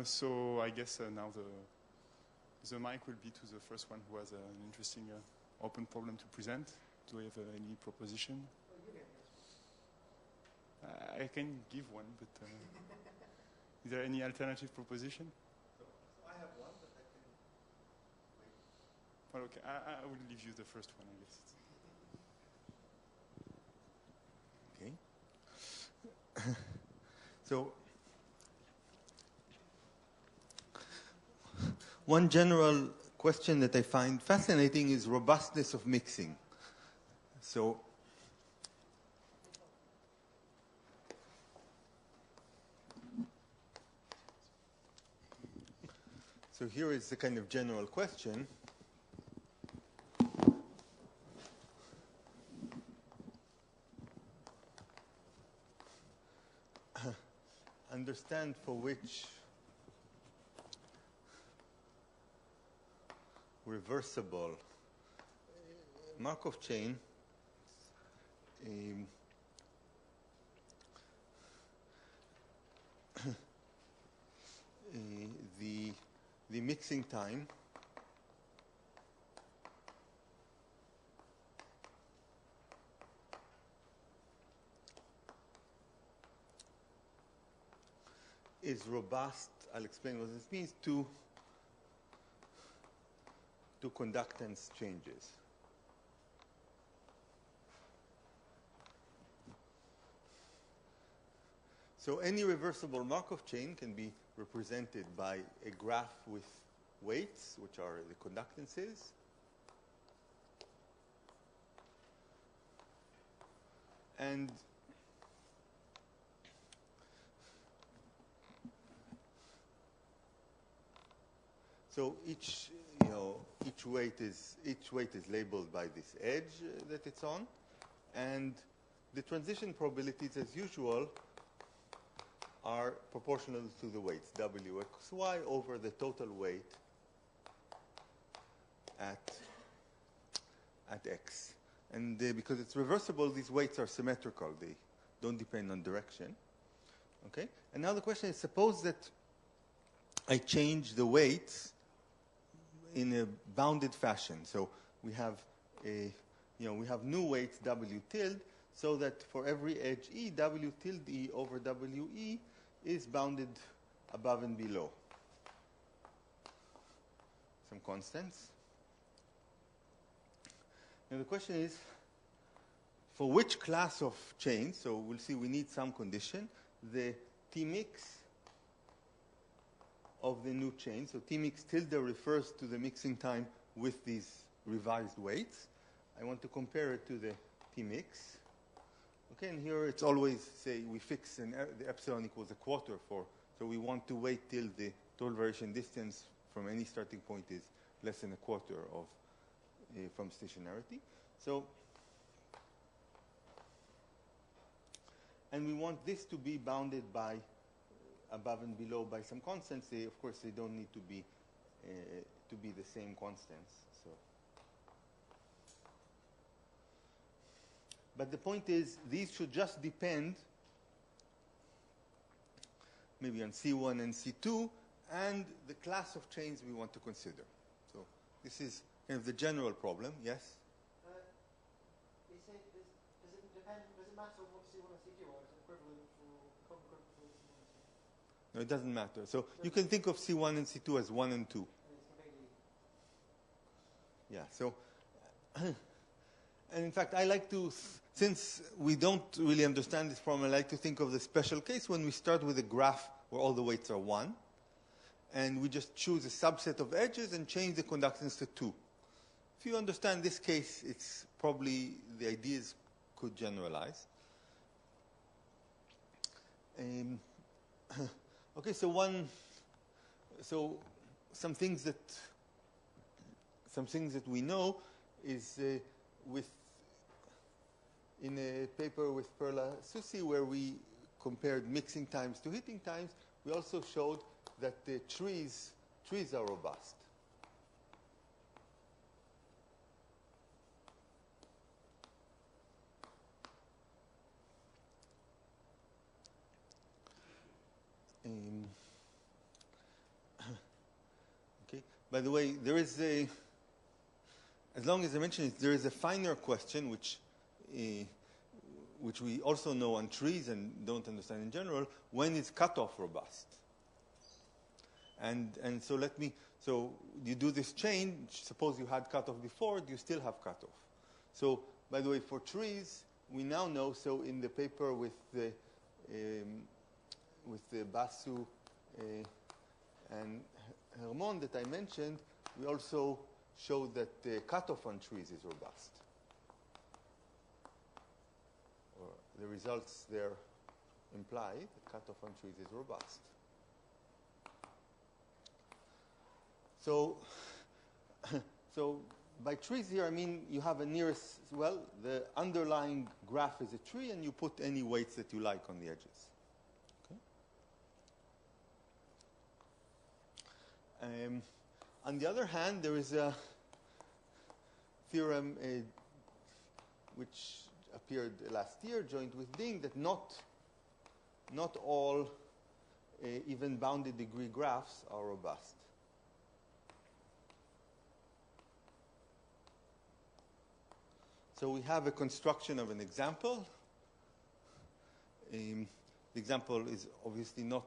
So I guess now the mic will be to the first one who has an interesting open problem to present. Do you have any proposition? I can give one, but is there any alternative proposition? So I have one, but I can wait. Well, okay, I will leave you the first one, I guess. Okay. So one general question that I find fascinating is robustness of mixing. So here is the kind of general question. Understand for which reversible Markov chain the mixing time is robust. I'll explain what this means to conductance changes. So any reversible Markov chain can be represented by a graph with weights, which are the conductances. And so each weight is labeled by this edge that it's on, and the transition probabilities, as usual, are proportional to the weights, Wxy over the total weight at x. And because it's reversible, these weights are symmetrical. They don't depend on direction. Okay? And now the question is, suppose that I change the weights in a bounded fashion. So we have new weights W tilde, so that for every edge E, W tilde E over WE is bounded above and below some constants. Now the question is, for which class of chains, so we'll see we need some condition, the T mix of the new chain. So T mix tilde refers to the mixing time with these revised weights. I want to compare it to the T mix. Okay, and here it's always, say, we fix the epsilon equals a quarter for, so we want to wait till the total variation distance from any starting point is less than a quarter of from stationarity. So, and we want this to be bounded by above and below by some constants. Of course, they don't need to be the same constants. So, but the point is, these should just depend maybe on C1 and C2 and the class of chains we want to consider. So this is kind of the general problem. Yes? Does it matter what C1 and C2 are? Is it equivalent for No, it doesn't matter. So you can think of C1 and C2 as 1 and 2. Yeah, so, and in fact, I like to, since we don't really understand this problem, I like to think of the special case when we start with a graph where all the weights are 1, and we just choose a subset of edges and change the conductance to 2. If you understand this case, it's probably the ideas could generalize. Okay, so some things that we know is in a paper with Perla Susi where we compared mixing times to heating times, we also showed that the trees are robust. by the way, there is a, as long as I mentioned it, there is a finer question which we also know on trees and don't understand in general. When is cutoff robust? And so so you do this change. Suppose you had cutoff before, you still have cutoff. So by the way, for trees, we now know. So in the paper with the Basu and Hermon that I mentioned, we also showed that the cutoff on trees is robust. Or the results there imply that cutoff on trees is robust. So, so by trees here, I mean you have a nearest, well, the underlying graph is a tree, and you put any weights that you like on the edges. Okay? On the other hand, there is a theorem which appeared last year, joint with Ding, that not all even bounded degree graphs are robust. So we have a construction of an example. The example is obviously not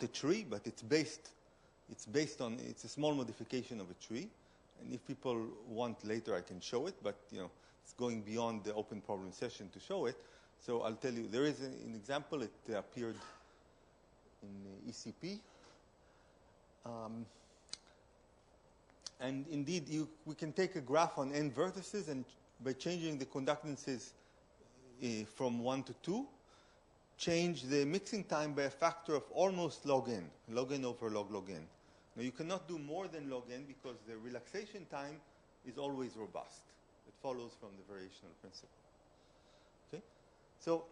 a tree, but it's based on, it's a small modification of a tree. And if people want later, I can show it, but it's going beyond the open problem session to show it. So I'll tell you, there is an example. It appeared in ECP. And indeed, we can take a graph on n vertices, and by changing the conductances from 1 to 2, change the mixing time by a factor of almost log n over log n. Now, you cannot do more than log n because the relaxation time is always robust. It follows from the variational principle. Okay? So,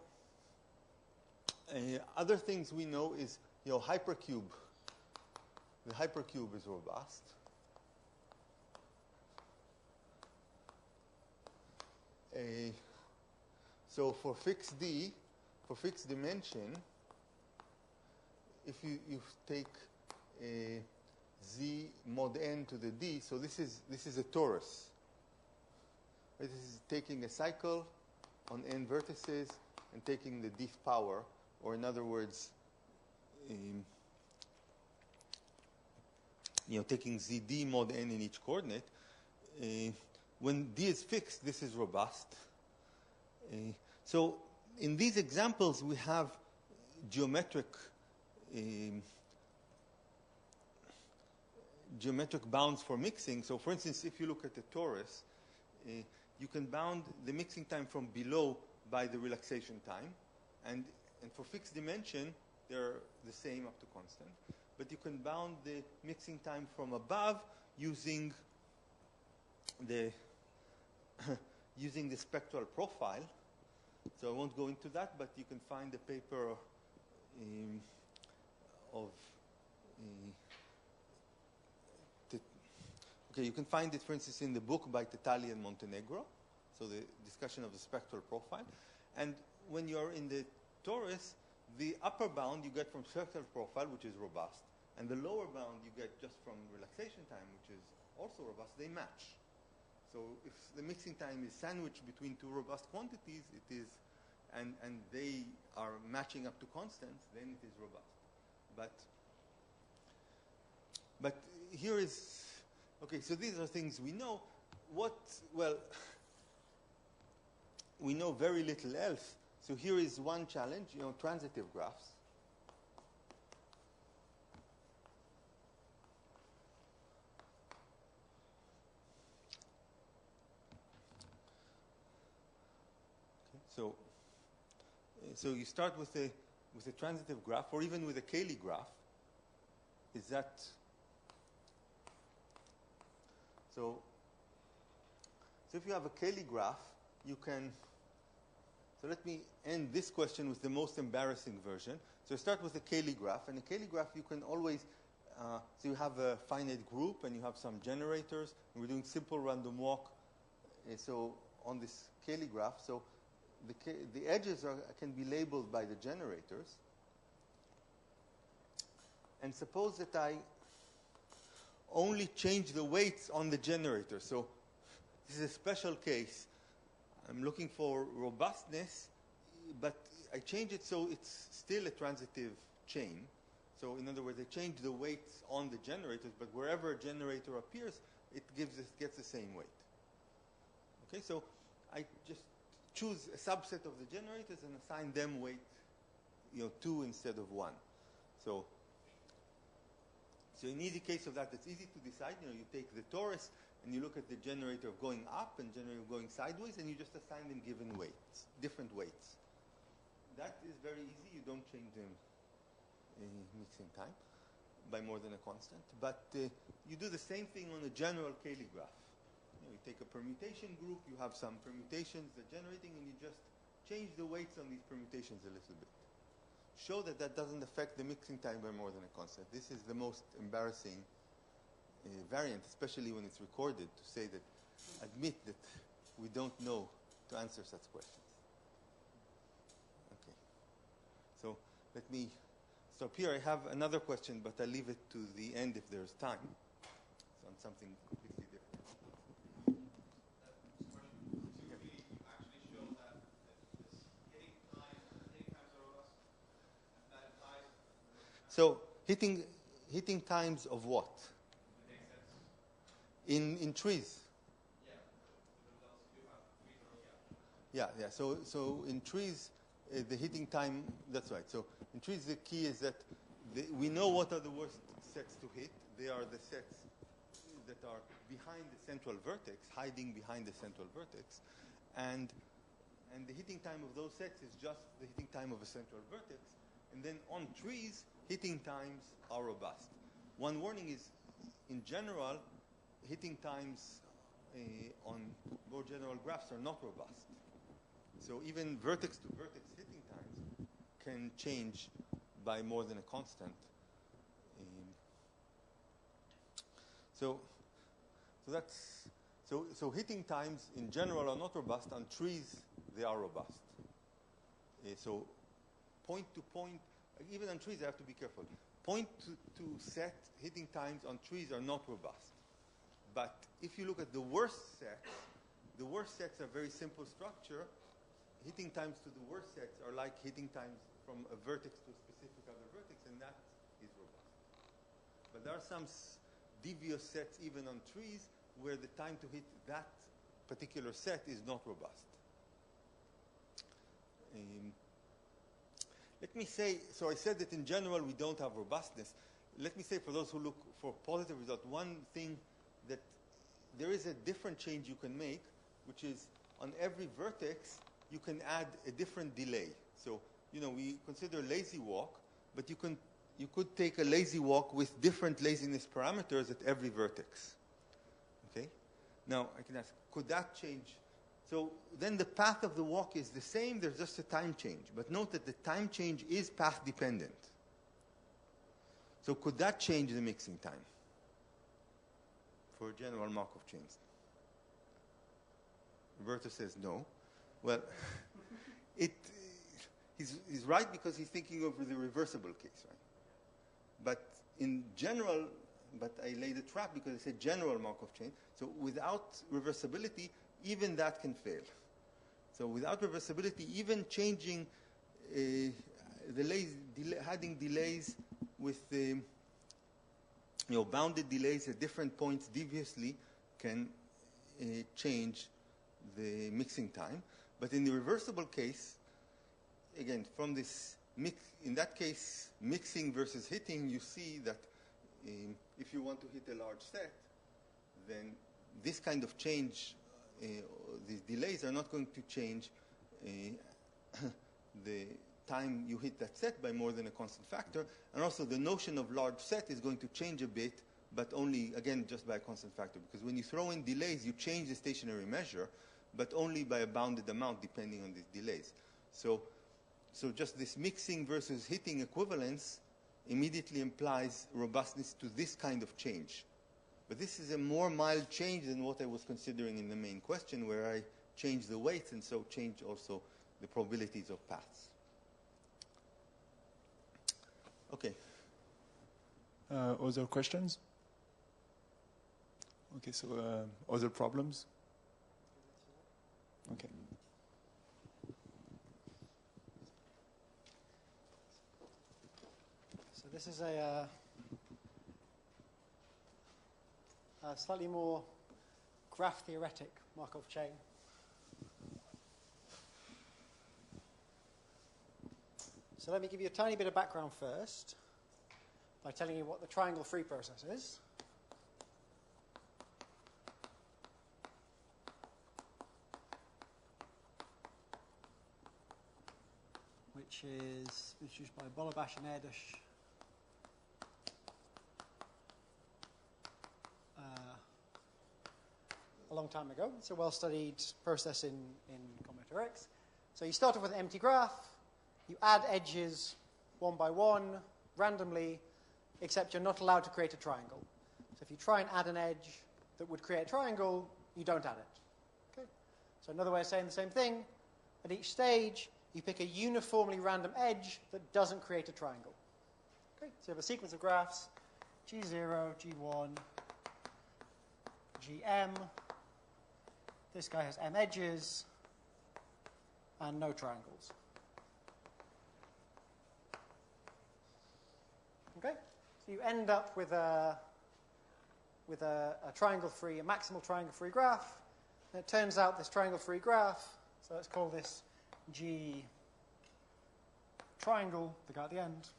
other things we know is, hypercube. The hypercube is robust. So for fixed D, for fixed dimension, if you take Z mod n to the D, so this is a torus. This is taking a cycle on n vertices and taking the Dth power, or in other words, taking ZD mod n in each coordinate. When D is fixed, this is robust. So in these examples, we have geometric bounds for mixing. So for instance, if you look at the torus, you can bound the mixing time from below by the relaxation time. And for fixed dimension, they're the same up to constant. But you can bound the mixing time from above using the spectral profile. So I won't go into that, but you can find a paper you can find it, for instance, in the book by Tetali and Montenegro, so the discussion of the spectral profile. And when you're in the torus, the upper bound you get from spectral profile, which is robust, and the lower bound you get just from relaxation time, which is also robust. They match. So if the mixing time is sandwiched between two robust quantities, it is, and they are matching up to constants, then it is robust. But here is, okay, so these are things we know. We know very little else. So here is one challenge, transitive graphs. So you start with a transitive graph, or even with a Cayley graph. Is that so? So if you have a Cayley graph, you can. So let me end this question with the most embarrassing version. So start with a Cayley graph, and a Cayley graph you can always. So you have a finite group, and you have some generators, and we're doing simple random walk. So on this Cayley graph, so the edges can be labeled by the generators. And suppose that only change the weights on the generator. So this is a special case. I'm looking for robustness, but I change it so it's still a transitive chain. So in other words, I change the weights on the generators, but wherever a generator appears, it gets the same weight. Okay, so I just choose a subset of the generators and assign them weight, 2 instead of 1. So in either case of that, it's easy to decide. You take the torus and you look at the generator going up and generator going sideways, and you just assign them given weights, different weights. That is very easy. You don't change them mixing time by more than a constant. But you do the same thing on a general Cayley graph. You take a permutation group, you have some permutations that are generating, and you just change the weights on these permutations a little bit. Show that that doesn't affect the mixing time by more than a constant. This is the most embarrassing variant, especially when it's recorded, to say that, admit that we don't know to answer such questions. Okay. So let me stop here. I have another question, but I'll leave it to the end if there's time. It's on something completely different. So hitting times of what? In trees. Yeah. So in trees, the hitting time. That's right. So in trees, the key is that we know what are the worst sets to hit. They are the sets that are behind the central vertex, hiding behind the central vertex, and the hitting time of those sets is just the hitting time of a central vertex. And then on trees, hitting times are robust. One warning is, in general, hitting times on more general graphs are not robust. So even vertex-to-vertex hitting times can change by more than a constant. So hitting times in general are not robust. On trees, they are robust. So point-to-point, even on trees, I have to be careful. Point-to-set hitting times on trees are not robust. But if you look at the worst sets are very simple structure. Hitting times to the worst sets are like hitting times from a vertex to a specific other vertex, and that is robust. But there are some devious sets even on trees where the time to hit that particular set is not robust. Let me say, so I said that in general we don't have robustness. Let me say, for those who look for positive result, one thing that there is a different change you can make, which is on every vertex you can add a different delay. So, we consider lazy walk, but you could take a lazy walk with different laziness parameters at every vertex. Okay? Now, I can ask, could that change? So then the path of the walk is the same, there's just a time change. But note that the time change is path dependent. So could that change the mixing time for general Markov chains? Roberto says no. Well, he's right because he's thinking of the reversible case, right? But in general, I laid a trap because I said general Markov chain. So without reversibility, even that can fail. So without reversibility, even changing adding delays with bounded delays at different points deviously can change the mixing time. But in the reversible case, again, from this in that case, mixing versus hitting, you see that if you want to hit a large set, then this kind of change, these delays are not going to change the time you hit that set by more than a constant factor. And also the notion of large set is going to change a bit, but only, again, just by a constant factor. Because when you throw in delays, you change the stationary measure, but only by a bounded amount depending on these delays. So just this mixing versus hitting equivalence immediately implies robustness to this kind of change. But this is a more mild change than what I was considering in the main question, where I change the weights and so change also the probabilities of paths. Okay. Other questions? Okay, so other problems? Okay. So this is a slightly more graph theoretic Markov chain. So let me give you a tiny bit of background first by telling you what the triangle free process is. Which is introduced by Bolobash and Erdos a long time ago. It's a well-studied process in combinatorics. So you start off with an empty graph. You add edges one by one, randomly, except you're not allowed to create a triangle. So if you try and add an edge that would create a triangle, you don't add it. Okay? So another way of saying the same thing, at each stage, you pick a uniformly random edge that doesn't create a triangle. Okay? So you have a sequence of graphs, G0, G1, Gm. This guy has m edges and no triangles. Okay? So you end up with a triangle-free, a maximal triangle-free graph. And it turns out this triangle-free graph, so let's call this G triangle, the guy at the end.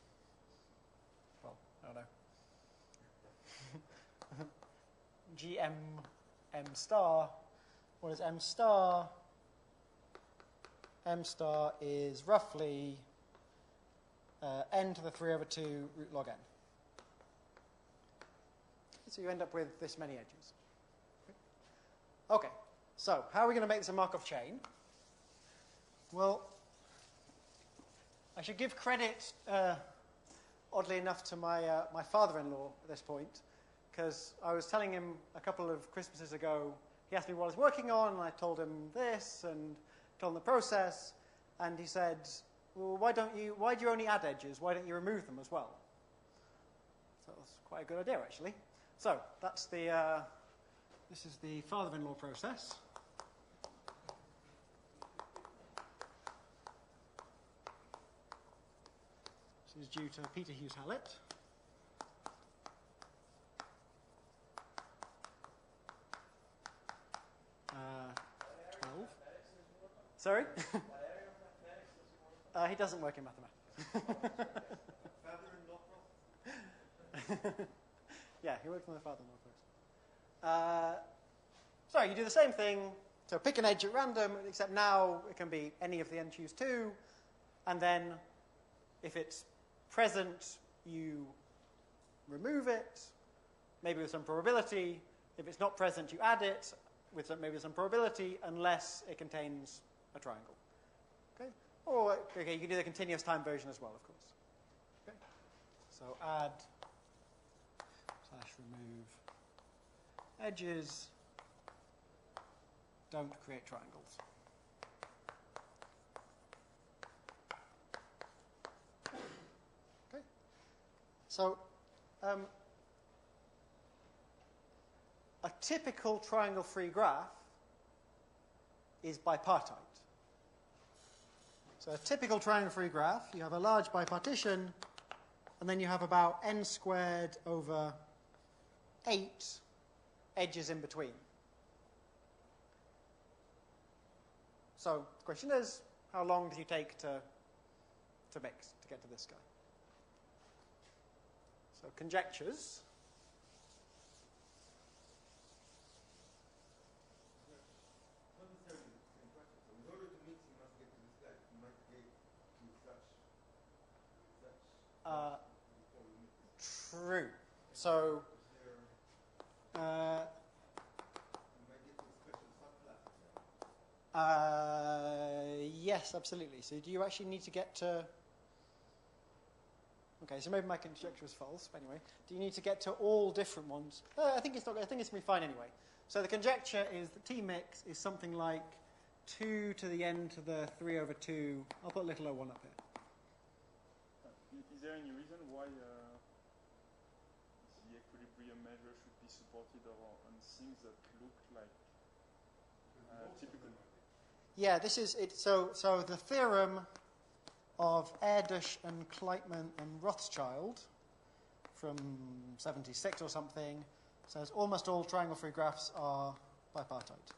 Well, I don't know. Gm m star. What is m star? M star is roughly n to the 3 over 2 root log n. So you end up with this many edges. Okay, so how are we going to make this a Markov chain? Well, I should give credit, oddly enough, to my father-in-law at this point, because I was telling him a couple of Christmases ago, he asked me what I was working on, and I told him this, and told him the process, and he said, well, why do you only add edges? Why don't you remove them as well? So that's quite a good idea, actually. So that's this is the father-in-law process. This is due to Peter Hughes Hallett. Uh, 12. Sorry? He doesn't work in mathematics. Yeah, he works on the father-in-law first. So you do the same thing. So pick an edge at random, except now it can be any of the n choose 2. And then if it's present, you remove it, maybe with some probability. If it's not present, you add it with maybe some probability, unless it contains a triangle. Okay? Or okay, you can do the continuous time version as well, of course. Okay? So add / remove edges, don't create triangles. Okay? So a typical triangle-free graph is bipartite. So a typical triangle-free graph, you have a large bipartition, and then you have about n squared over 8 edges in between. So the question is, how long does it take to mix, to get to this guy? So conjectures. True. So, yes, absolutely. So do you actually need to get to... Okay, so maybe my conjecture was false, but anyway. Do you need to get to all different ones? I think it's not. I think it's going to be fine anyway. So the conjecture is that T-mix is something like 2 to the n to the 3 over 2. I'll put little o1 up here. Is there any reason why the equilibrium measure should be supported on things that look like typical. Yeah, this is it. So the theorem of Erdős and Kleitman and Rothschild from 76 or something says almost all triangle-free graphs are bipartite.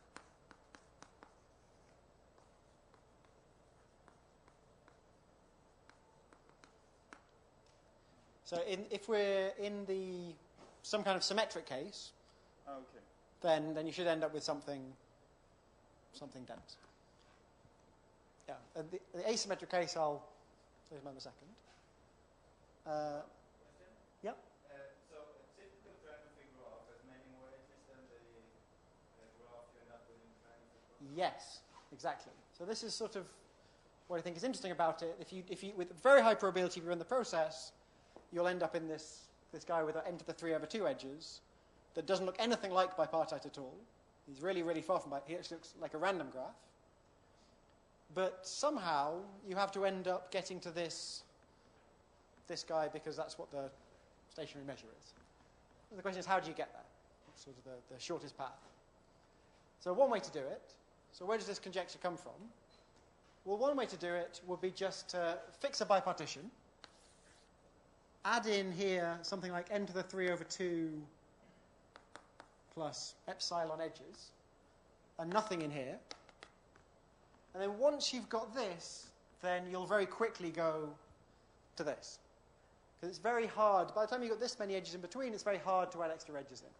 So if we're in some kind of symmetric case, Okay. then you should end up with something dense. Yeah, and the asymmetric case I'll say in a second. Yeah. So a typical triangle-free graph has many more edges than the graph you end up with in triangle-free graph. Yes, exactly. So this is sort of what I think is interesting about it. If you with very high probability, if you run the process, you'll end up in this guy with n to the 3/2 edges that doesn't look anything like bipartite at all. He's really, really far from bipartite. He actually looks like a random graph. But somehow you have to end up getting to this guy because that's what the stationary measure is. The question is, how do you get there? What's sort of the shortest path? So one way to do it, so where does this conjecture come from? Well, one way to do it would be just to fix a bipartition, add in here something like n to the 3/2 plus epsilon edges, and nothing in here. And then once you've got this, then you'll very quickly go to this. Because it's very hard. By the time you've got this many edges in between, it's very hard to add extra edges in.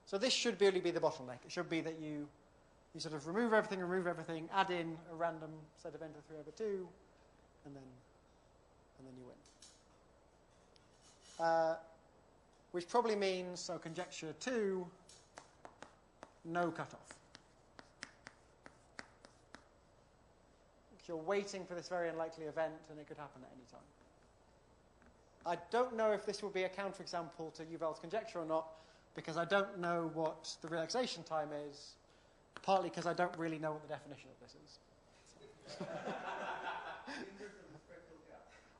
So this should really be the bottleneck. It should be that you sort of remove everything, add in a random set of n to the 3/2, and then you win. Which probably means, so conjecture 2, no cutoff. You're waiting for this very unlikely event, and it could happen at any time. I don't know if this will be a counterexample to Yuval's conjecture or not, because I don't know what the relaxation time is, partly because I don't really know what the definition of this is.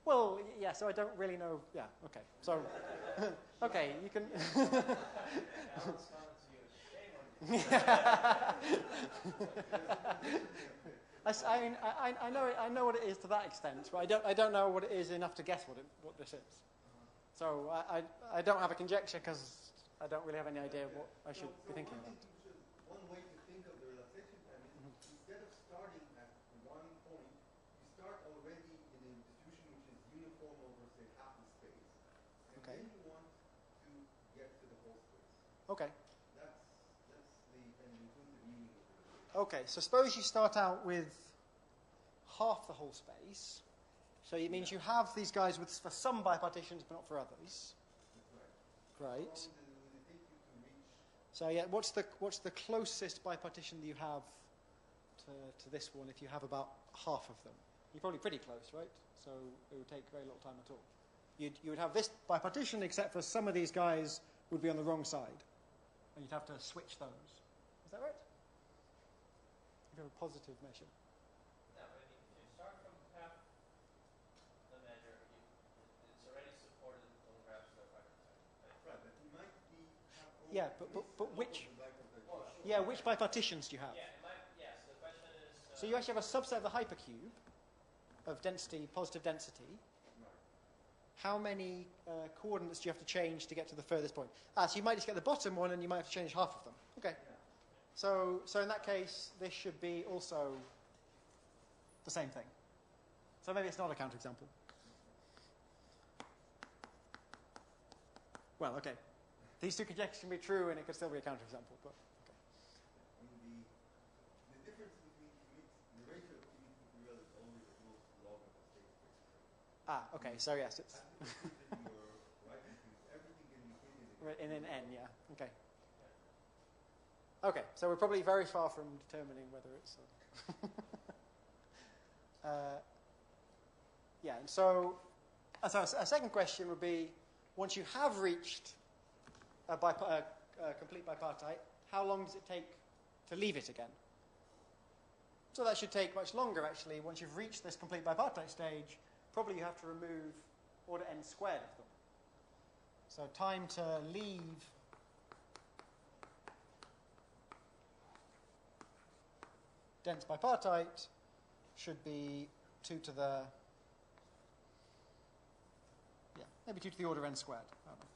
Well, yeah, so I don't really know. Yeah, okay. So, okay, you can. I know what it is to that extent, but I don't know what it is enough to guess what this is. So I don't have a conjecture because I don't really have any idea what I should be thinking about. One way to think of the relaxation time is instead of starting at one point, you start already in a distribution which is uniform over, say, half the space. And then you want to get to the whole space. Okay. That's the kind of intuitive meaning of it. Okay, so suppose you start out with half the whole space. So it means you have these guys for some bipartitions, but not for others. That's right. Right. So yeah, what's the closest bipartition that you have to this one if you have about half of them? You're probably pretty close, right? So it would take very little time at all. You would have this bipartition, except for some of these guys would be on the wrong side. And you'd have to switch those. Is that right? If you have a positive measure. No, but if you start from half the measure, it's already supported on the graphs that are Right, but you might have Yeah, but which? Yeah, which bipartitions do you have? Yeah, yes. The question is. So you actually have a subset of the hypercube of density, positive density. Right. How many coordinates do you have to change to get to the furthest point? So you might just get the bottom one, and you might have to change half of them. Okay. Yeah. So in that case, this should be also the same thing. So maybe it's not a counterexample. Well, okay. These two conjectures can be true, and it could still be a counterexample. But okay. I mean, the difference between the ratio of P to real is only the most log of the state space. Okay. So yes, it's Right, in an n. Yeah. Okay. Okay. So we're probably very far from determining whether it's. Yeah. And so a second question would be: once you have reached a complete bipartite, how long does it take to leave it again? So that should take much longer, actually. Once you've reached this complete bipartite stage, probably you have to remove order n squared of them. So time to leave dense bipartite should be 2 to the, yeah, maybe 2 to the order n squared. I don't know.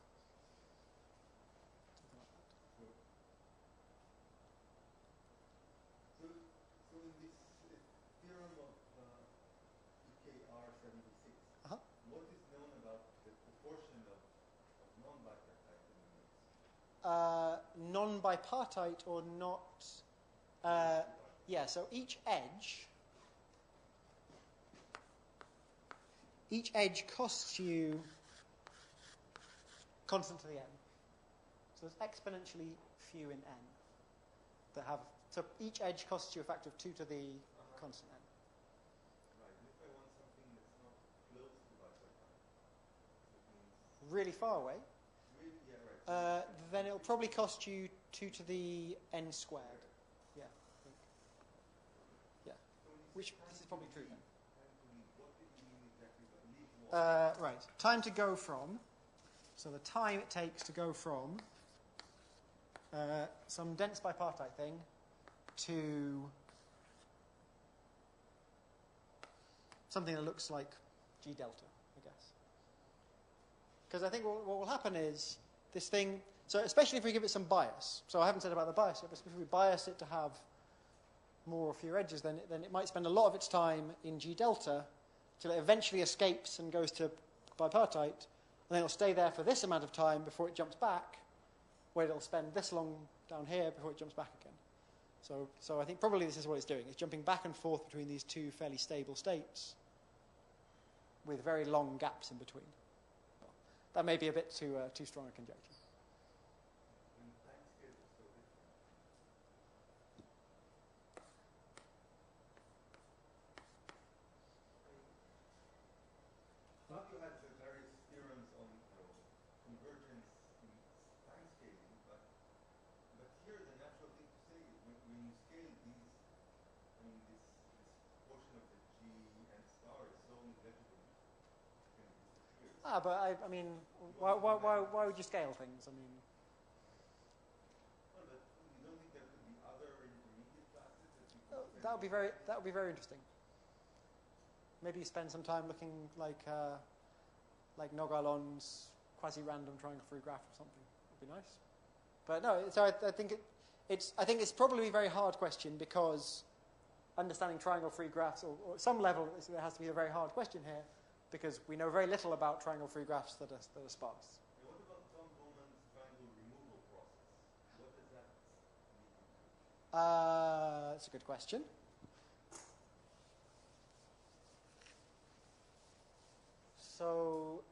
So in this theorem of EKR76, what is known about the proportion of non-bipartite elements? Non-bipartite or not, yeah, so each edge costs you constant to the n. So there's exponentially few in n that have, so each edge costs you a factor of 2 to the constant n. Right, and if I want something that's not close to bipartite, that means Really far away, really, yeah, right. then it'll probably cost you 2 to the n squared. Yeah, I think. Yeah, which this is probably true then. What did you mean exactly by leave what? Right, time to go from, so the time it takes to go from some dense bipartite thing to something that looks like G delta, I guess. Because I think what will happen is this thing, so especially if we give it some bias, so I haven't said about the bias yet, but if we bias it to have more or fewer edges, then it might spend a lot of its time in G delta till it eventually escapes and goes to bipartite, and then it'll stay there for this amount of time before it jumps back, where it'll spend this long down here before it jumps back again. So I think probably this is what it's doing. It's jumping back and forth between these two fairly stable states with very long gaps in between. Well, that may be a bit too strong a conjecture. And the time scale is so different. Thought you had the various theorems on convergence in time scaling, but here the natural thing to say is when you scale these, I mean this portion of the G and star is so negligible, it can disappear. But I mean, why would you scale things? I mean, Well, but you don't think there could be other intermediate classes that you could that would be very interesting. Maybe you spend some time looking like Nogalon's quasi-random triangle-free graph or something. Would be nice. But no, so I think it's probably a very hard question because understanding triangle-free graphs, or at some level, there has to be a very hard question here because we know very little about triangle-free graphs that are sparse. What about Tom Bowman's triangle removal process? What does that lead to? That's a good question. So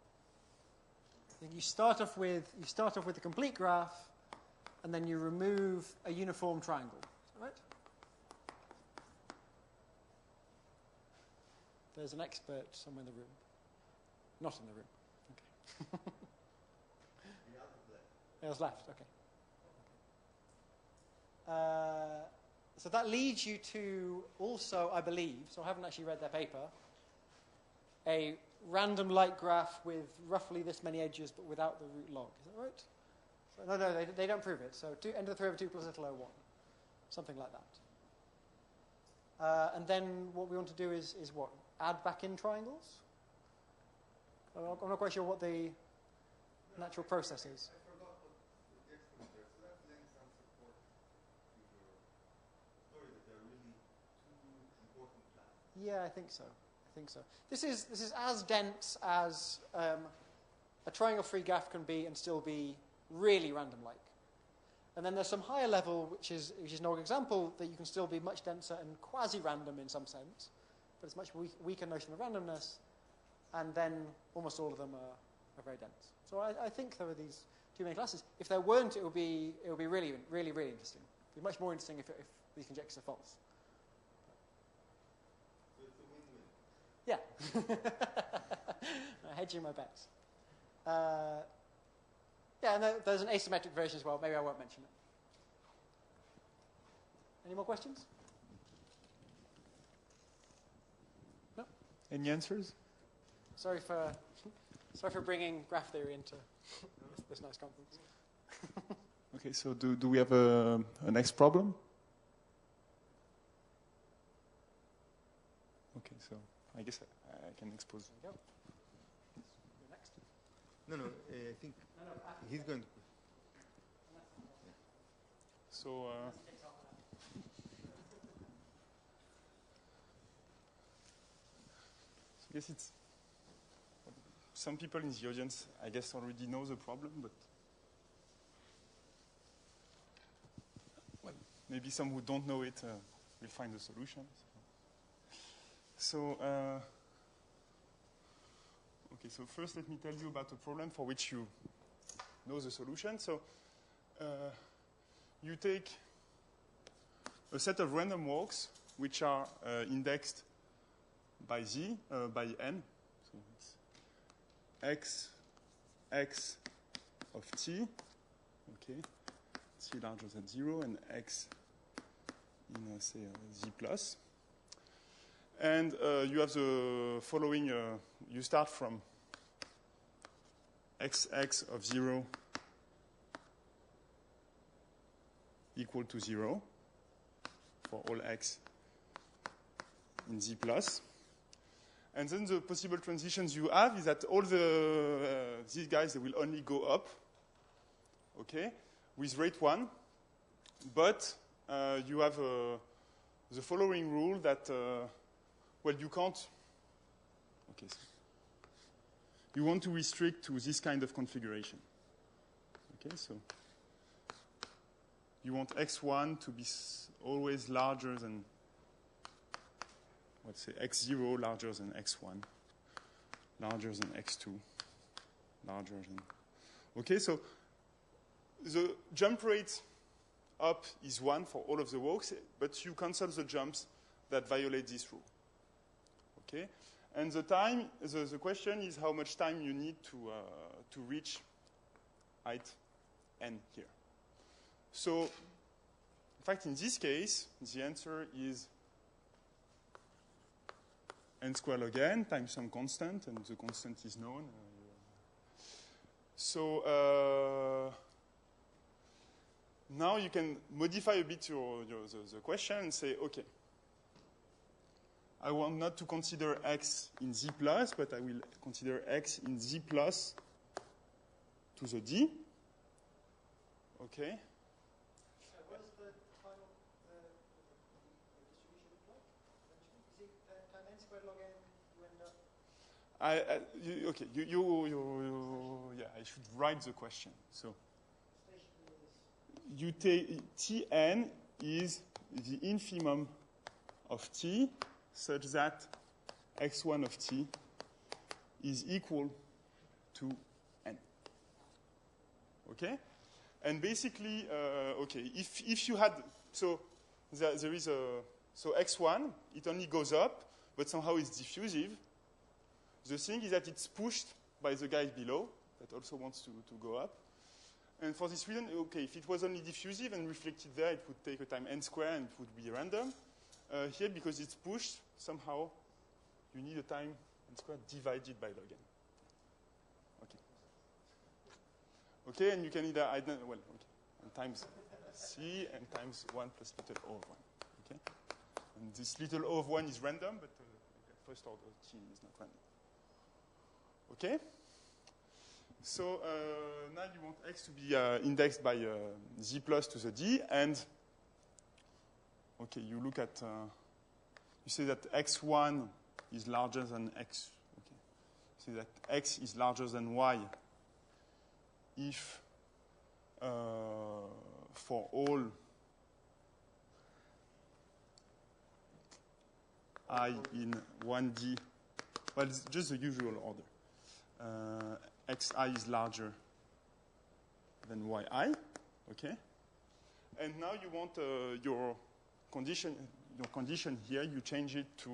I think you start off with the complete graph, and then you remove a uniform triangle, right? There's an expert somewhere in the room. Not in the room. Okay. The other left. It was left. Okay. So that leads you to also, I believe, so I haven't actually read their paper, a random light graph with roughly this many edges, but without the root log. Is that right? So, no, they don't prove it. So n to the 3 over 2 plus little o1, something like that. And then what we want to do is what? Add back in triangles? I'm not quite sure what the natural process is. I forgot what the expert there. So that lends some support to your story that there are really two important classes. Yeah, I think so. This is as dense as a triangle-free graph can be and still be really random-like. And then there's some higher level, which is an example that you can still be much denser and quasi-random in some sense, but it's a much weaker notion of randomness. And then almost all of them are very dense. So I think there are these two main classes. If there weren't, it would be really interesting. It would be much more interesting if these conjectures are false. So it's a win-win. Yeah. Hedging my bets. Yeah, and there's an asymmetric version as well. Maybe I won't mention it. Any more questions? No? Any answers? Sorry for Sorry for bringing graph theory into this nice conference. Okay, so do we have a next problem? Okay, so I guess I can expose. There you go. You're next. No, I think he's going to. So, I guess it's some people in the audience, I guess, already know the problem, but well, maybe some who don't know it will find the solution. So, okay. So first, let me tell you about a problem for which you know the solution. So, you take a set of random walks which are indexed by z, by n. So it's x of t, okay, t larger than 0, and x in, say, z plus. And you have the following, you start from xx of 0 equal to 0 for all x in z plus. And then the possible transitions you have is that all these guys, they will only go up, okay, with rate 1. But you have the following rule that, well, you can't, okay, so you want to restrict to this kind of configuration. Okay, so you want x1 to be always larger than, let's say, x0 larger than x1, larger than x2, larger than... Okay, so the jump rate up is 1 for all of the walks, but you cancel the jumps that violate this rule. Okay, and the time, the question is how much time you need to reach height n here. So, in fact, in this case, the answer is n squared log n times some constant, and the constant is known. So now you can modify a bit the question and say, okay, I want not to consider x in z plus, but I will consider x in z plus to the d. Okay. What is the final distribution look like? Is it time n squared log n you end up? Okay, yeah, I should write the question. So you take Tn is the infimum of t such that x1 of t is equal to n. Okay? And basically, okay, if you had, so there is so x1, it only goes up, but somehow it's diffusive. The thing is that it's pushed by the guy below that also wants to go up. And for this reason, okay, if it was only diffusive and reflected there, it would take a time n squared and it would be random. Here, because it's pushed, somehow you need a time n squared divided by log n. Okay. Okay, and you can either, well, okay, and times c and times 1 plus little o of 1. Okay? And this little o of 1 is random, but first order t is not random. Okay? So now you want x to be indexed by z plus to the d, and okay, you look at, you say that x1 is larger than x, okay. Say that x is larger than y if for all I in 1D, well, it's just the usual order. Xi is larger than yi, okay? And now you want your condition here, you change it to,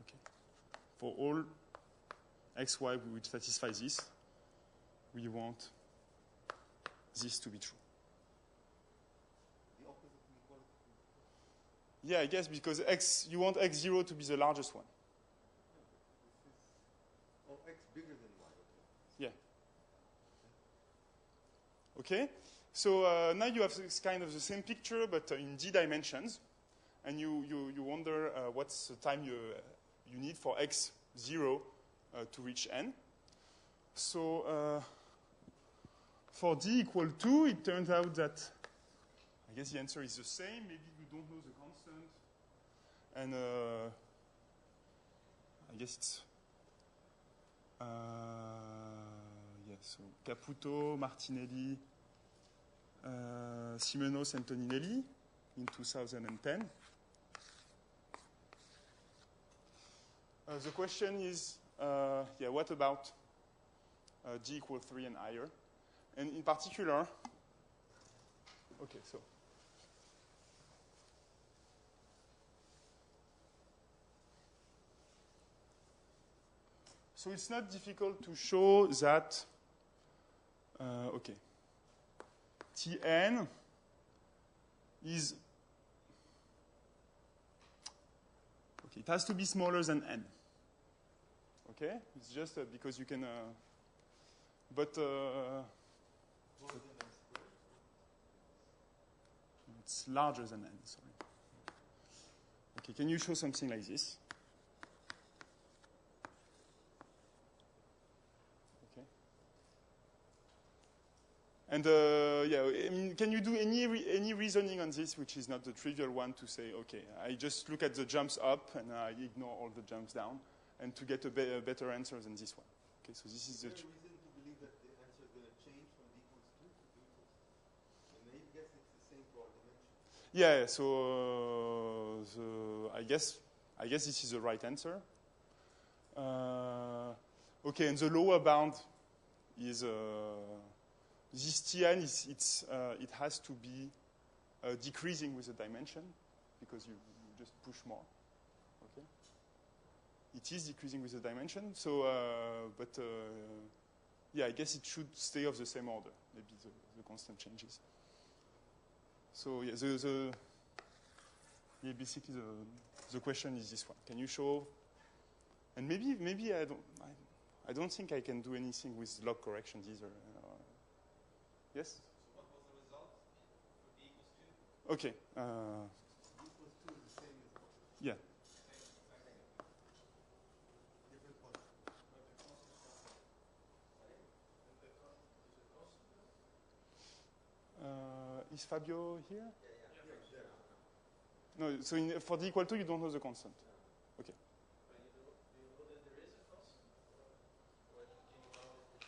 okay, for all xy which satisfy this, we want this to be true. The opposite inequality. Yeah, I guess because you want x0 to be the largest one. X bigger than Y. Yeah. Okay. So now you have this kind of the same picture, but in d dimensions, and you wonder what's the time you need for x0 to reach n. So for d equal 2, it turns out that I guess the answer is the same. Maybe you don't know the constant, and I guess it's so Caputo, Martinelli, Simenos, and Toninelli in 2010. The question is, what about d equal 3 and higher? And in particular, okay, so it's not difficult to show that, Tn is, it has to be smaller than n. Okay, it's just because you can, it's larger than n, sorry. Okay, can you show something like this? And I mean, can you do any reasoning on this, which is not the trivial one, to say, okay, I just look at the jumps up and I ignore all the jumps down, and to get a better answer than this one. Okay, so this is the. Is there a reason to believe that the answer is going to change from d equals 2 to d equals 2? And I guess it's the same for all dimensions. Yeah. So I guess this is the right answer. Okay, and the lower bound is. This Tn it has to be decreasing with the dimension because you just push more. Okay. It is decreasing with the dimension. So, I guess it should stay of the same order. Maybe the constant changes. So basically the question is this one. Can you show? And maybe I don't think I can do anything with log corrections either. Yes? So what was the result for d equals 2? Okay. D equals 2 is the same as what? Yeah. Different function. Is Fabio here? Yeah. No, so for d equal 2, you don't know the constant. Okay. But you know that there is a constant? Or can you know it?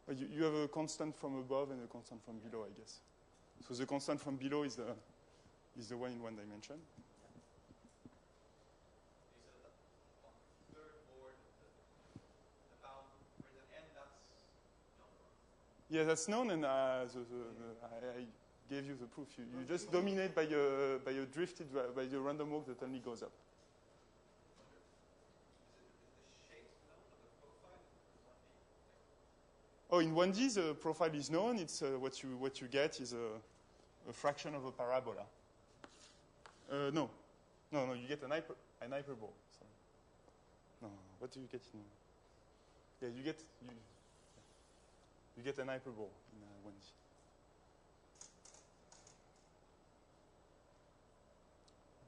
You have a constant from above and a constant from below, I guess. So the constant from below is the one in one dimension. Is it on the third board, the bound greater than n, that's known? Yeah, that's known, and I gave you the proof. You just dominate by a drifted, by the random walk that only goes up. Oh, in 1D, the profile is known. It's what you get is a fraction of a parabola. No, you get an hyperbole. Sorry. No, what do you get in? Yeah, you get an hyperbole in 1D.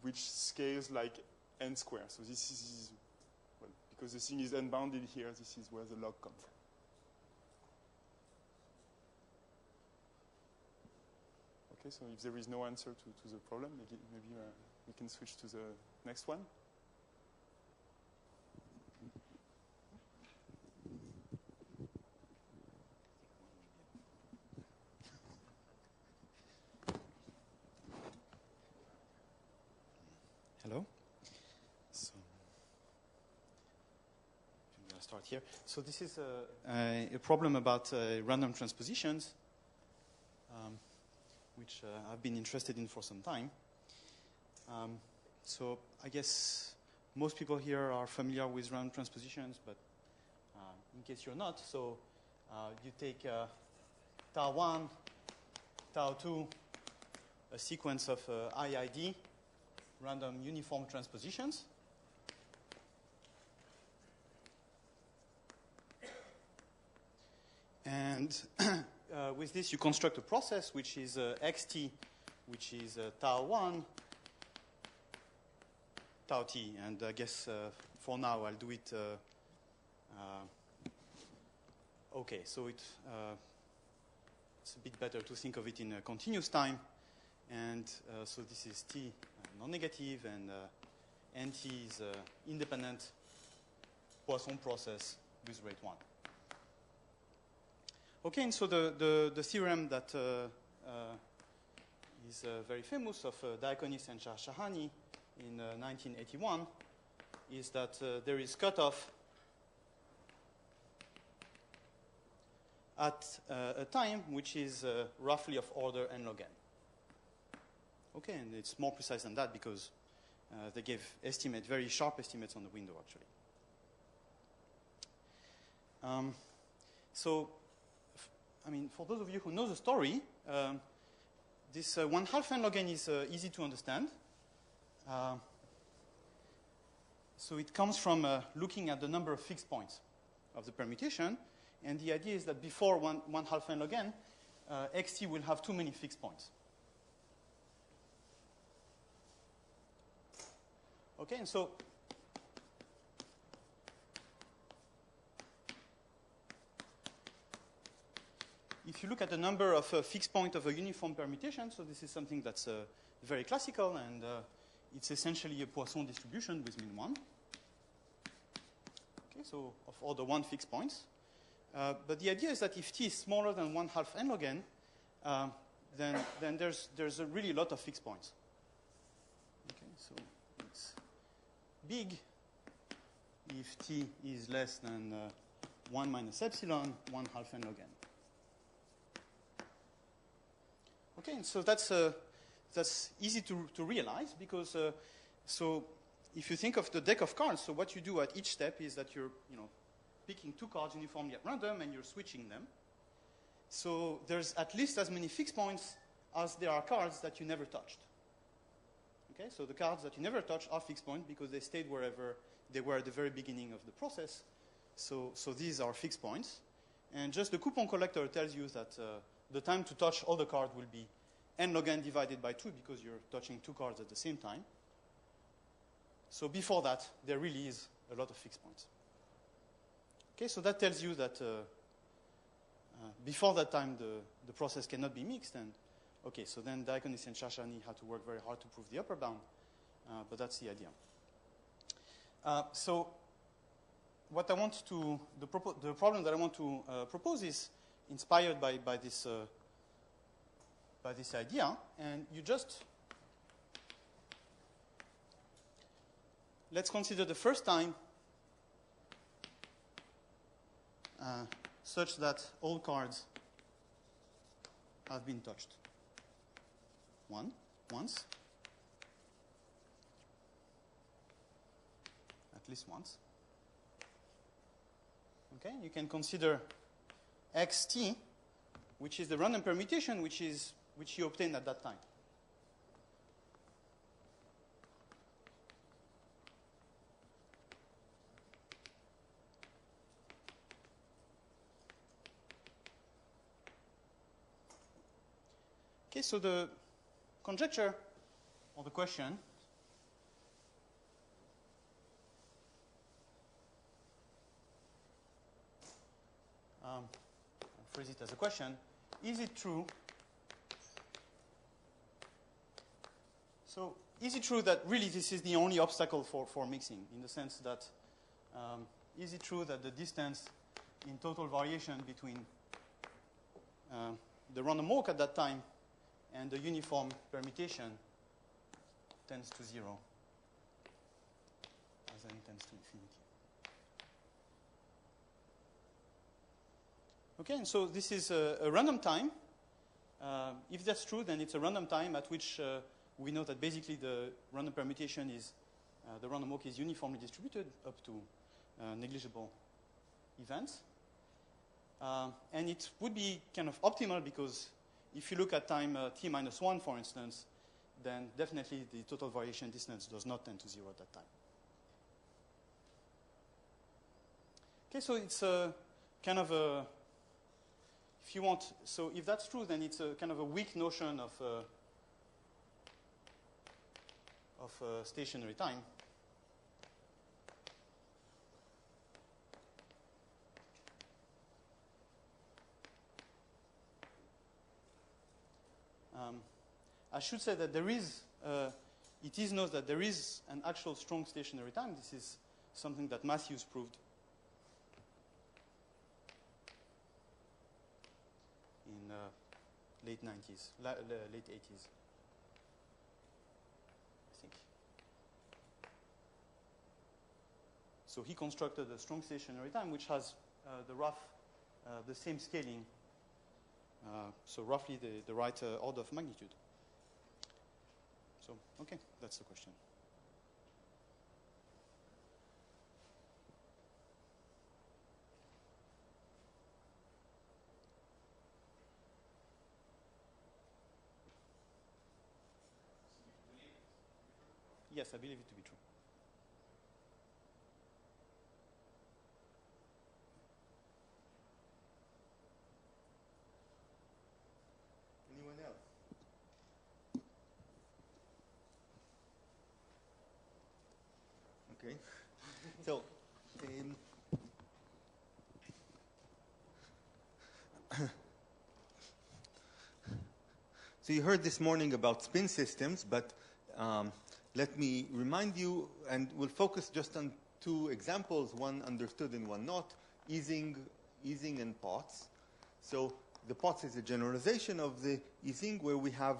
Which scales like n squared. So this is, well, because the thing is unbounded here, this is where the log comes from. Okay, so if there is no answer to the problem, maybe we can switch to the next one. Hello. So I'm going to start here. So this is a problem about random transpositions, which I've been interested in for some time. So I guess most people here are familiar with random transpositions, but in case you're not, so you take tau 1, tau 2, a sequence of IID, random uniform transpositions. And with this, you construct a process which is xt, which is tau 1, tau t. And I guess for now, I'll do it. Okay, so it's a bit better to think of it in a continuous time. And so this is t non-negative, and nt is independent Poisson process with rate 1. Okay, and so the theorem that is very famous of Diaconis and Shahshahani in 1981 is that there is cutoff at a time which is roughly of order n log n. Okay, and it's more precise than that because they gave very sharp estimates on the window, actually. So, I mean, for those of you who know the story, this 1/2 n log n is easy to understand. So it comes from looking at the number of fixed points of the permutation. And the idea is that before 1/2 n log n, xt will have too many fixed points. Okay, and so if you look at the number of fixed points of a uniform permutation, so this is something that's very classical, and it's essentially a Poisson distribution with min 1. Okay, so of order 1 fixed points. But the idea is that if t is smaller than 1/2 n log n, then there's a really lot of fixed points. Okay, so it's big if t is less than 1 minus epsilon 1/2 n log n. Okay, and so that's easy to realize because so if you think of the deck of cards, so what you do at each step is that you're picking 2 cards uniformly at random and you're switching them. So there's at least as many fixed points as there are cards that you never touched. Okay, so the cards that you never touched are fixed points because they stayed wherever they were at the very beginning of the process. So these are fixed points. And just the coupon collector tells you that the time to touch all the cards will be n log n divided by 2 because you're touching 2 cards at the same time. So before that, there really is a lot of fixed points. Okay, so that tells you that before that time, the process cannot be mixed. And okay, so then Diaconis and Shahshahani had to work very hard to prove the upper bound, but that's the idea. So what I want to, the problem that I want to propose is inspired by this idea, and you just, let's consider the first time such that all cards have been touched. Once. At least once. Okay, you can consider xt, which is the random permutation which you obtained at that time. Okay, so the conjecture or the question I'll phrase it as a question. Is it true? So is it true that really this is the only obstacle for mixing, in the sense that is it true that the distance in total variation between the random walk at that time and the uniform permutation tends to 0 as n tends to infinity? Okay, and so this is a random time. If that's true, then it's a random time at which we know that basically the random permutation is, the random walk is uniformly distributed up to negligible events. And it would be kind of optimal because if you look at time t minus 1, for instance, then definitely the total variation distance does not tend to 0 at that time. Okay, so it's a kind of a, if you want, so if that's true, then it's a kind of a weak notion of stationary time. I should say that there is, it is known that there is an actual strong stationary time. This is something that Matthews proved in late 90s, late 80s, I think. So he constructed a strong stationary time which has the same scaling, so roughly the right order of magnitude. So, okay, that's the question. Yes, I believe it to be true. Anyone else? Okay. So, so you heard this morning about spin systems, but let me remind you, and we'll focus just on two examples, one understood and one not, easing and pots. So the pots is a generalization of the easing where we have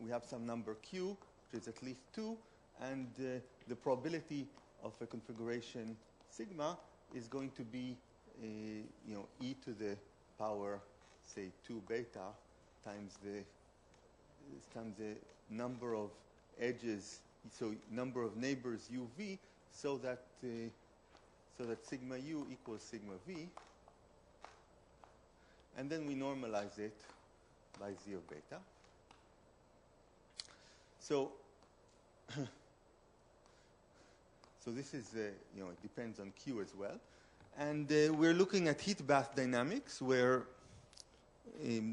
we have some number q, which is at least 2, and the probability of a configuration sigma is going to be e to the power, say, 2 beta times the number of edges, so number of neighbors uv, so that sigma u equals sigma v, and then we normalize it by z of beta. So, so this is it depends on q as well, and we're looking at heat bath dynamics where.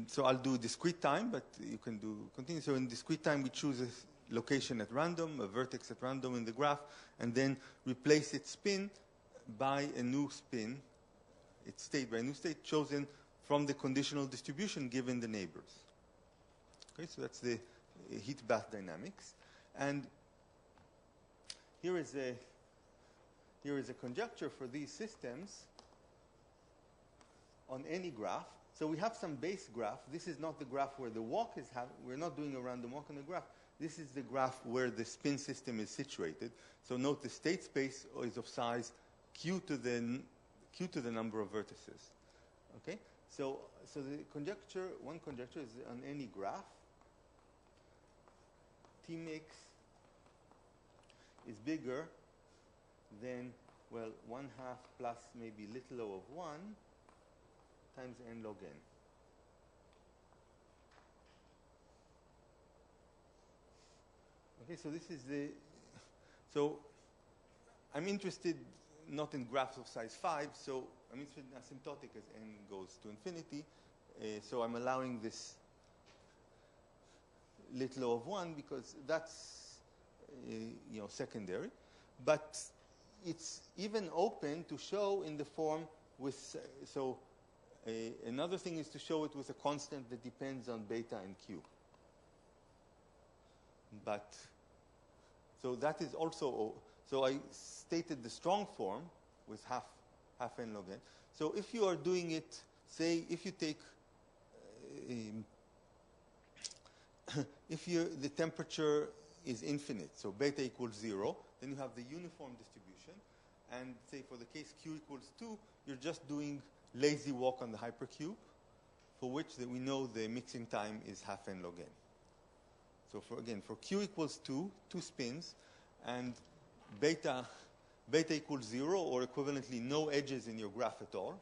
So I'll do discrete time, but you can do continuous. So in discrete time, we choose a location at random, a vertex at random in the graph, and then replace its spin by a new spin, its state by a new state chosen from the conditional distribution given the neighbors. Okay, so that's the heat bath dynamics. And here is a conjecture for these systems on any graph. So we have some base graph. This is not the graph where the walk is we're not doing a random walk on the graph. This is the graph where the spin system is situated. So note the state space is of size q to the number of vertices. Okay? So the conjecture, one conjecture is on any graph, T mix is bigger than, well, 1/2 plus maybe little o of 1 times n log n. Okay, so this is so I'm interested not in graphs of size 5, so I'm interested in asymptotic as n goes to infinity. So I'm allowing this little o of 1 because that's secondary. But it's even open to show in the form with another thing is to show it with a constant that depends on beta and q. But so that is also, so I stated the strong form with half n log n. So if you are doing it, say if you take if the temperature is infinite, so beta equals 0, then you have the uniform distribution, and say for the case q equals 2, you're just doing lazy walk on the hypercube, for which we know the mixing time is half n log n. So for q equals 2 spins, and beta beta equals 0 or equivalently no edges in your graph at all,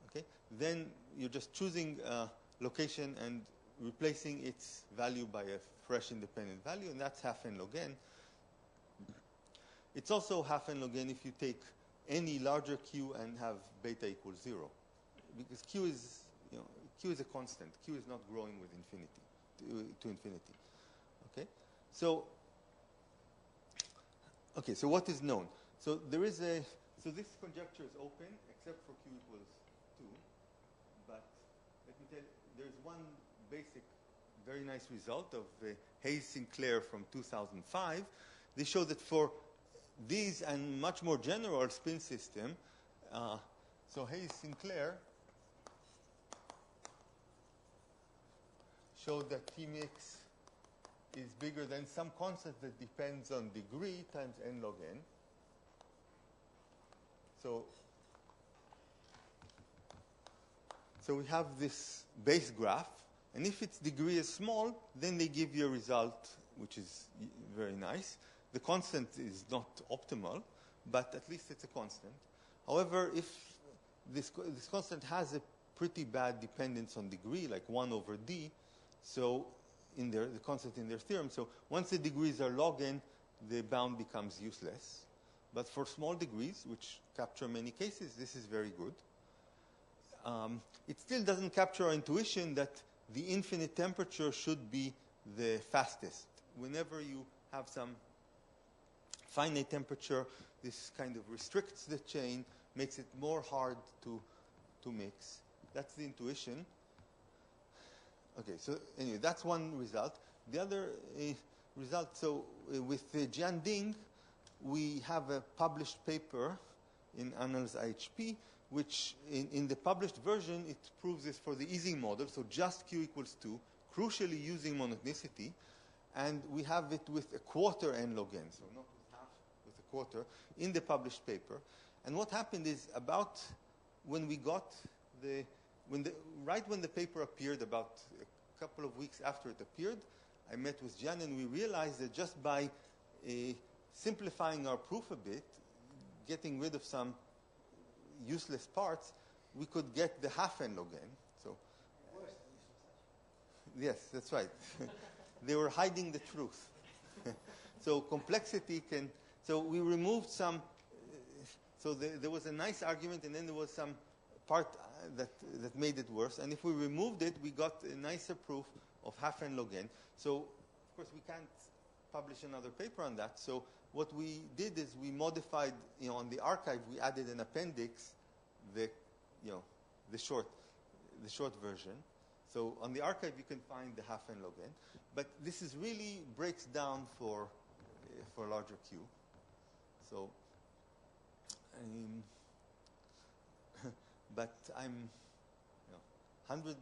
okay, then you're just choosing a location and replacing its value by a fresh independent value, and that's half n log n. It's also half n log n if you take any larger q and have beta equals 0, because q is, q is a constant. Q is not growing with infinity to infinity. Okay, so what is known? So there is so this conjecture is open except for q equals 2, but let me tell you, there's one basic, very nice result of Hayes-Sinclair from 2005. They show that for these and much more general spin system, so Hayes-Sinclair showed that T mix is bigger than some constant that depends on degree times n log n. So we have this base graph, and if its degree is small, then they give you a result which is very nice. The constant is not optimal, but at least it's a constant. However, if this constant has a pretty bad dependence on degree, like 1 over d, so the constant in their theorem, so once the degrees are log n, the bound becomes useless. But for small degrees, which capture many cases, this is very good. It still doesn't capture our intuition that the infinite temperature should be the fastest. Whenever you have some finite temperature, this kind of restricts the chain, makes it more hard to mix. That's the intuition. Okay, so anyway, that's one result. The other result, so with Jian Ding, we have a published paper in Annals IHP, which in the published version, it proves this for the Ising model, so just q equals 2, crucially using monotonicity, and we have it with a quarter n log n, so not with half, with a quarter, in the published paper. And what happened is about when we got right when the paper appeared, about a couple of weeks after it appeared, I met with Jian, and we realized that just by simplifying our proof a bit, getting rid of some useless parts, we could get the half n log n. So, yes, that's right. They were hiding the truth. So complexity can. So we removed some. So there was a nice argument, and then there was some part that made it worse. And if we removed it, we got a nicer proof of half n log n. So of course we can't publish another paper on that. So what we did is we modified, on the archive, we added an appendix, the short version. So on the archive, you can find the half n log n. But this is really breaks down for larger Q. So, but I'm 100%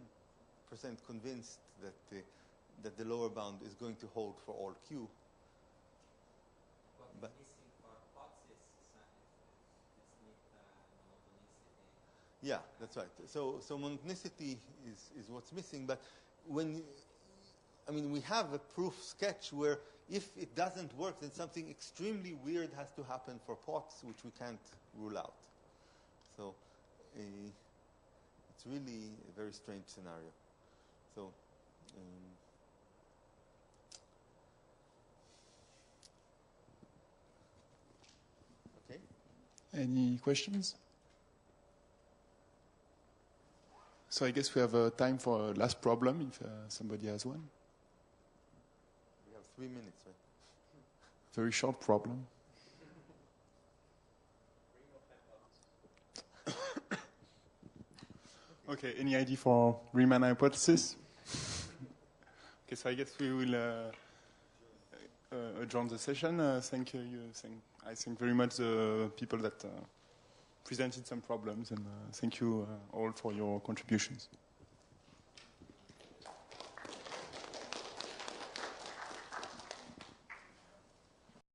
convinced that the lower bound is going to hold for all Q. But missing for pots is monotonicity. Yeah, that's right. So monotonicity is what's missing. But we have a proof sketch where if it doesn't work, then something extremely weird has to happen for pots, which we can't rule out. So it's really a very strange scenario. So. Okay. Any questions? So I guess we have time for a last problem, if somebody has one. We have 3 minutes, right? Very short problem. Okay, any idea for Riemann hypothesis? Okay, so I guess we will adjourn the session. Thank you. I thank very much the people that presented some problems, and thank you all for your contributions.